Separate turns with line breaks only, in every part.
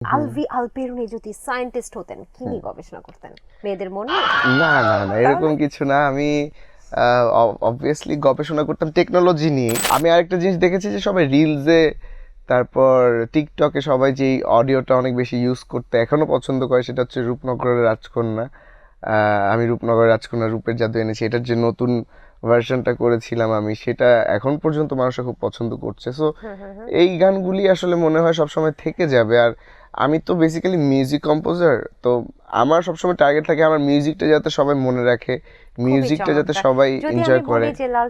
হুম।
আলভি আলপেরুনি যদি সায়েন্টিস্ট হতেন কি নিয়ে গবেষণা করতেন? মেয়েদের মন নিয়ে?
না, না, না,
তাহলে
এরকম কিছু না। আমি অবভিয়াসলি গবেষণা করতাম টেকনোলজি নিয়ে। আমি আরেকটা জিনিস দেখেছি যে সবাই রিলসে, তারপর টিকটকে সবাই যেই অডিওটা অনেক বেশি ইউজ করতে এখনো পছন্দ করে, সেটা হচ্ছে রূপনগরের রাজকন্যা। আমি রূপনগরের রাজকন্যা রূপের জাদু এনেছি, এটার যে নতুন ভার্সনটা করেছিলাম আমি, সেটা এখন পর্যন্ত মানুষরা খুব পছন্দ করছে। সো
হুম হুম হুম।
এই গানগুলি আসলে মনে হয় সবসময় থেকে যাবে। আর আমি তো বেসিক্যালি মিউজিক কম্পোজার, তো আমার সবসময় টার্গেট থাকে আমার মিউজিকটা যাতে সবাই মনে রাখে,
খুবই
মিউজিকটা যাতে
চমৎকার।
সবাই
যদি আমি
এনজয় করে।
বলি যে লাল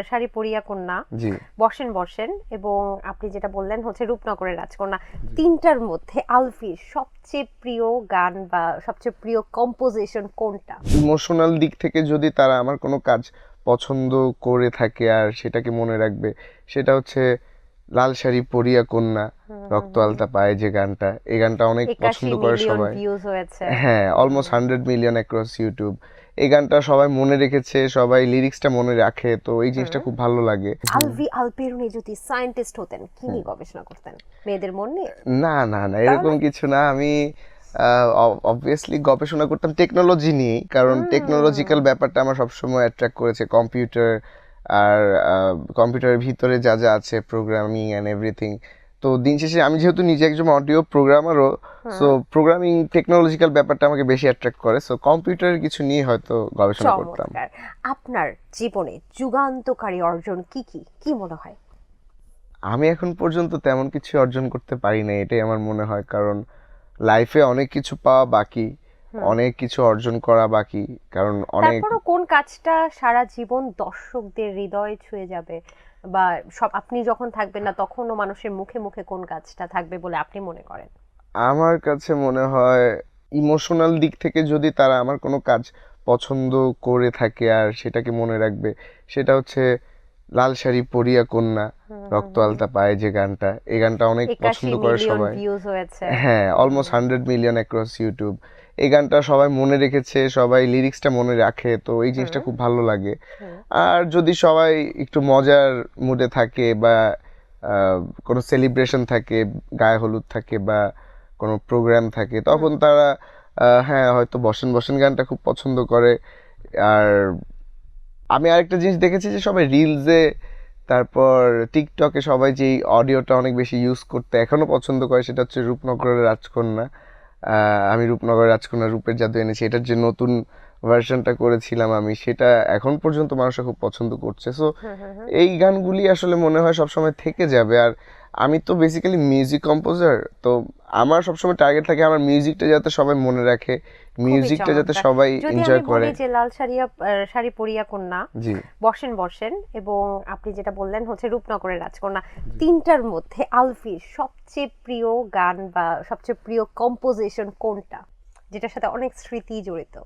শাড়ি পরিয়া কন্যা,
জি।
বসেন বসেন এবং আপনি যেটা বললেন হচ্ছে রূপনগরের রাজকন্যা, তিনটার মধ্যে আলফির সবচেয়ে প্রিয় গান বা সবচেয়ে প্রিয় কম্পোজিশন কোনটা?
ইমোশনাল দিক থেকে যদি তারা আমার কোনো কাজ পছন্দ করে থাকে আর সেটাকে মনে রাখবে, সেটা হচ্ছে লাল শাড়ি পরিয়া কন্যা,
হুম হুম
রক্ত
হুম হুম।
আলতা পায়ে যে গানটা, এই গানটা অনেক
81
পছন্দ করে
মিলিয়ন
সবাই।
ভিউজ হয়েছে।
হ্যাঁ, অলমোস্ট
হুম
100 মিলিয়ন অ্যাক্রস ইউটিউব। এই গানটা সবাই মনে রেখেছে, সবাই লিরিক্সটা মনে রাখে, তো এই জিনিসটা
হুম।
খুব ভালো লাগে।
আলভি আলপেরুনি যদি সায়েন্টিস্ট হতেন কি নিয়ে গবেষণা করতেন? মেয়েদের মন নিয়ে?
না, না, না, এরকম
তাহলে
কিছু না। আমি অবভিয়াসলি গবেষণা করতাম টেকনোলজি নিয়েই, কারণ টেকনোলজিক্যাল
হুম।
ব্যাপারটা আমার সবসময় অ্যাট্রাক্ট করেছে। কম্পিউটার আর কম্পিউটারের ভিতরে যা যা আছে, প্রোগ্রামিং অ্যান্ড এভরিথিং। তো দিন শেষে আমি যেহেতু নিজে একজন অডিও প্রোগ্রামারও, সো
হুম।
প্রোগ্রামিং টেকনোলজিক্যাল ব্যাপারটা আমাকে বেশি অ্যাট্রাক্ট করে, সো কম্পিউটারের কিছু নিয়ে হয়তো গবেষণা করতাম।
চমৎকার। আপনার জীবনে যুগান্তকারী অর্জন কি কি কি মনে হয়?
আমি এখন পর্যন্ত তেমন কিছু অর্জন করতে পারি না, এটাই আমার মনে হয়। কারণ লাইফে অনেক কিছু পাওয়া বাকি,
হুম।
অনেক কিছু অর্জন করা বাকি। কারণ অনেক
তারপরও কোন কাজটা সারা জীবন দর্শকদের হৃদয়ে ছুঁয়ে যাবে, বা সব আপনি যখন থাকবেন না তখনও মানুষের মুখে মুখে কোন কাজটা থাকবে বলে আপনি মনে করেন?
আমার কাছে মনে হয় ইমোশনাল দিক থেকে যদি তারা আমার কোনো কাজ পছন্দ করে থাকে আর সেটাকে মনে রাখবে, সেটা হচ্ছে লাল শাড়ি পরিয়া কন্যা,
হুম হুম
রক্ত
হুম হুম।
আলতা পায়ে যে গানটা, এই গানটা অনেক
81
পছন্দ করে
মিলিয়ন
সবাই।
ভিউজ হয়েছে।
হ্যাঁ, অলমোস্ট
হুম
100 মিলিয়ন অ্যাক্রস ইউটিউব। এই গানটা সবাই মনে রেখেছে, সবাই লিরিক্সটা মনে রাখে, তো এই জিনিসটা
হুম
খুব ভালো লাগে।
হুম।
আর যদি সবাই একটু মজার মুডে থাকে বা কোনো সেলিব্রেশন থাকে, গায়ে হলুদ থাকে বা কোনো প্রোগ্রাম থাকে, তখন
হুম।
তারা হ্যাঁ হয়তো বসেন বসেন গানটা খুব পছন্দ করে। আর আমি আরেকটা জিনিস দেখেছি যে সবাই রিলসে, তারপর টিকটকে সবাই যেই অডিওটা অনেক বেশি ইউজ করতে এখনো পছন্দ করে, সেটা হচ্ছে রূপনগরের রাজকন্যা। আমি রূপনগরের রাজকন্যা রূপের জাদু এনেছি, এটার যে নতুন ভার্সনটা করেছিলাম আমি, সেটা এখন পর্যন্ত মানুষরা খুব পছন্দ করছে। সো
হুম হুম হুম।
এই গানগুলি আসলে মনে হয় সবসময় থেকে যাবে। আর আমি তো বেসিক্যালি মিউজিক কম্পোজার, তো আমার সবসময় টার্গেট থাকে আমার মিউজিকটা যাতে সবাই মনে রাখে,
খুবই
মিউজিকটা যাতে
চমৎকার।
সবাই
যদি আমি
এনজয় করে।
বলি যে শাড়ি পরিয়া কন্যা,
জি।
বসেন বসেন এবং আপনি যেটা বললেন হচ্ছে রূপনগরের রাজকন্যা, তিনটার মধ্যে আলফির সবচেয়ে প্রিয় গান বা সবচেয়ে প্রিয় কম্পোজিশন কোনটা, যেটার সাথে অনেক স্মৃতি জড়িত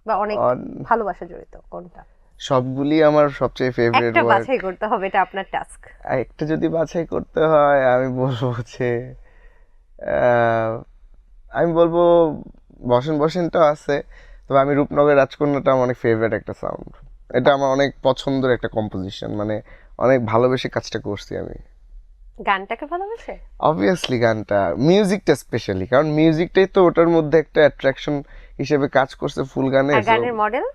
বা অনেক
অন-
ভালোবাসা জড়িত, কোনটা?
সবগুলি আমার সবচেয়ে ফেভারিট
একটা
ওয়ার্ক।
বাছাই করতে হবে, এটা আপনার টাস্ক।
একটা যদি বাছাই করতে হয়, আমি বলবো হচ্ছে আহ, আমি বলবো বসেন বসেনটা আছে, তবে আমি রূপনগর রাজকন্যাটা আমার অনেক ফেভারিট একটা সাউন্ড। এটা
বাহ।
আমার অনেক পছন্দের একটা কম্পোজিশন, মানে অনেক ভালোবেসে কাজটা করছি আমি।
গানটাকে ভালোবাসে?
অবভিয়াসলি গানটা, মিউজিকটা স্পেশালি, কারণ মিউজিকটাই তো ওটার মধ্যে একটা অ্যাট্রাকশন হিসেবে কাজ করছে ফুল গানে।
আর
সো
গানের মডেল?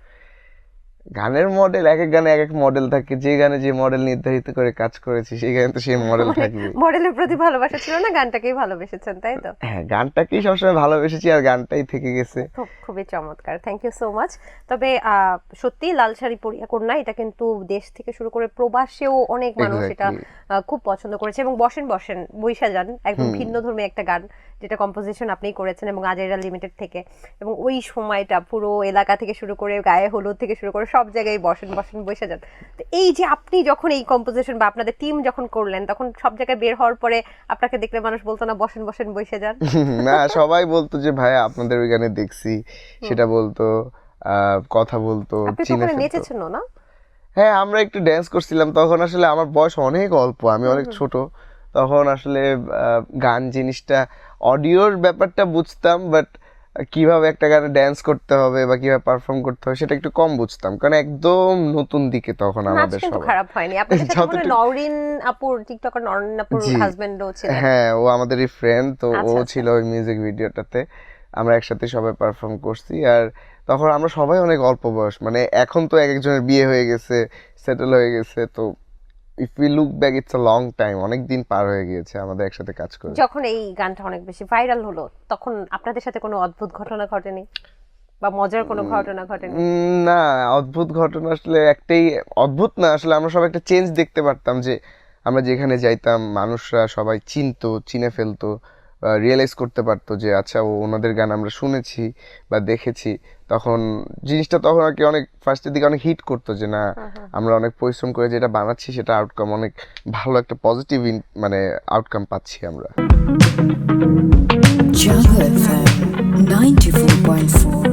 গানের মডেল, এক এক গানে এক এক মডেল থাকে, যে গানে যে মডেল নির্ধারিত করে কাজ করেছি সেই গানে তো সেই মডেল
মানে
থাকবে।
মডেলের প্রতি ভালোবাসা ছিল না, গানটাকেই ভালোবেসেছেন, তাই তো?
হ্যাঁ, গানটাকেই সবসময় ভালোবেসেছি আর গানটাই থেকে গেছে।
খুবই চমৎকার, থ্যাংক ইউ সো মাচ। তবে সত্যি লাল শাড়ি পরিয়া কন্যা এটা কিন্তু দেশ থেকে শুরু করে প্রবাসেও অনেক মানুষ এটা
এক্স্যাক্টলি।
খুব পছন্দ করেছে। এবং বসেন বসেন বৈশা যান একদম
হুম।
ভিন্ন ধর্মী একটা গান, যেটা কম্পোজিশন আপনিই করেছেন এবং আজাইরা লিমিটেড থেকে। এবং ওই সময়টা পুরো এলাকা থেকে শুরু করে গায়ে হলুদ থেকে শুরু করে সব জায়গায় বসেন বসেন বৈশা যান। তো এই যে আপনি যখন এই কম্পোজিশন বা আপনাদের টিম যখন করলেন, তখন সব জায়গায় বের হওয়ার পরে আপনাকে দেখলে মানুষ বলতো না বসেন বসেন বৈশা যান?
না, সবাই বলতো যে ভাইয়া আপনাদের ওই গানে দেখছি,
হুম।
সেটা বলতো, কথা বলতো,
আপনি তো
চিনে
ওখানে
ফেলতো।
নেচেছেনও না?
হ্যাঁ, আমরা একটু ড্যান্স করছিলাম, তখন আসলে আমার বয়স অনেক অল্প, আমি
হুম
অনেক
হুম।
ছোট। তখন আসলে গান জিনিসটা, অডিওর ব্যাপারটা বুঝতাম, বাট কিভাবে একটা গানে ড্যান্স করতে হবে বা কিভাবে পারফর্ম করতে হবে সেটা একটু কম বুঝতাম, কারণ একদম নতুন দিকে তখন
নাচ
আমাদের
কিন্তু
সবাই।
খারাপ হয়নি। আপনাদের সাথে মনে হয়
যতটুকু-
নওরিন আপুর, টিকটকার নওরিন আপুর
জি।
হাজবেন্ডও ছিলেন।
হ্যাঁ, ও আমাদেরই ফ্রেন্ড, তো ও
আচ্ছা, আচ্ছা।
ছিল ওই মিউজিক ভিডিওটাতে। আমরা একসাথে সবাই পারফর্ম করছি। আর তখন আমরা সবাই অনেক অল্প বয়স, মানে এখন তো এক একজনের বিয়ে হয়ে গেছে, সেটেল হয়ে গেছে, তো if we look back it's a long time, অনেক দিন পার হয়ে গিয়েছে আমাদের একসাথে কাজ করে।
যখন এই গানটা অনেক বেশি ভাইরাল হলো তখন আপনাদের সাথে কোনো অদ্ভুত ঘটনা ঘটেনি বা মজার কোনো ঘটনা ঘটেনি?
না, অদ্ভুত ঘটনা আসলে একটাই, অদ্ভুত না আসলে, আমরা সবাই একটা চেঞ্জ দেখতে পারতাম যে আমরা যেখানে যাইতাম মানুষরা সবাই চিনতো, চিনে ফেলতো, রিয়েলাইজ করতে পারতো যে আচ্ছা ওনাদের গান আমরা শুনেছি বা দেখেছি। তখন জিনিসটা তখন আর কি অনেক ফার্স্টের দিকে অনেক হিট করতো যে না, আমরা অনেক পরিশ্রম করে যেটা বানাচ্ছি সেটা আউটকাম অনেক ভালো, একটা পজিটিভ মানে আউটকাম পাচ্ছি আমরা।
Jungle FM 94.4